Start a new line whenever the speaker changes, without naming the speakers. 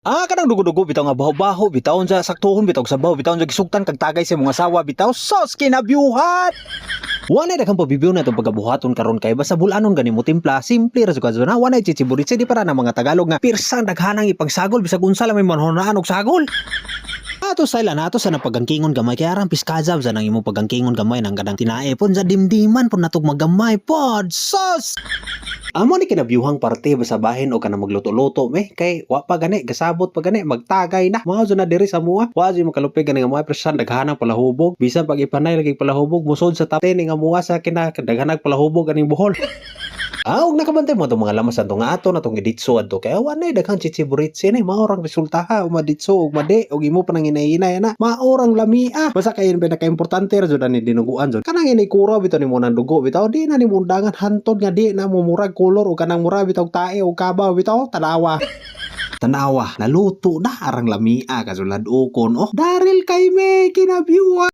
Kanang dugo-dugo bitaw nga baho-baho bitaw sa saktuhon bitaw sa baho bitaw sa gisugtan kag tagay sa mga sawa bitaw sos kinabyuhan. Wala daghang pabibiw na itong pagabuhaton karon kay basta bulanon gani mo timpla simple ra sa na wala chichiburit sa di para na mga Tagalog nga pirsang daghanang ipagsagol bisag unsa lang may manhunaan og sagol. Ato sa ilan ato sa napagangkingon gamay kaya aram piskazab sa nang imong pagangkingon gamay nang kadang tinae pon sa dimdiman pon natog magamay pod sos. Amo ni kinabyuhang parte basta bahin o kana magluto-luto me kay wa pa gani gasabot pa gani magtagay na mao na diri sa mua wa jud makalupig gani nga mga presan daghanang palahubog bisan pag ipanay lagi palahubog musod sa top 10 nga mua sa kinadaghanang palahubog aning buhol. Og nakabantay mo itong mga lamas ato nga ato na itong iditso ato kaya wanay daghang chichiburitsi na maorang resulta ha umaditso og madi og imo pa nang inainay na maorang lamia basta kay pinaka-importante ra jud ani dinuguan jud kanang inikura bitaw nimo nang dugo bitaw di na nimo undangan hantod nga di na mo murag kolor o kanang mura bitaw tae o kabaw bitaw tanawa. Tanawa naluto na arang lamia kasulad ukon oh daril kay me kinabyuhan.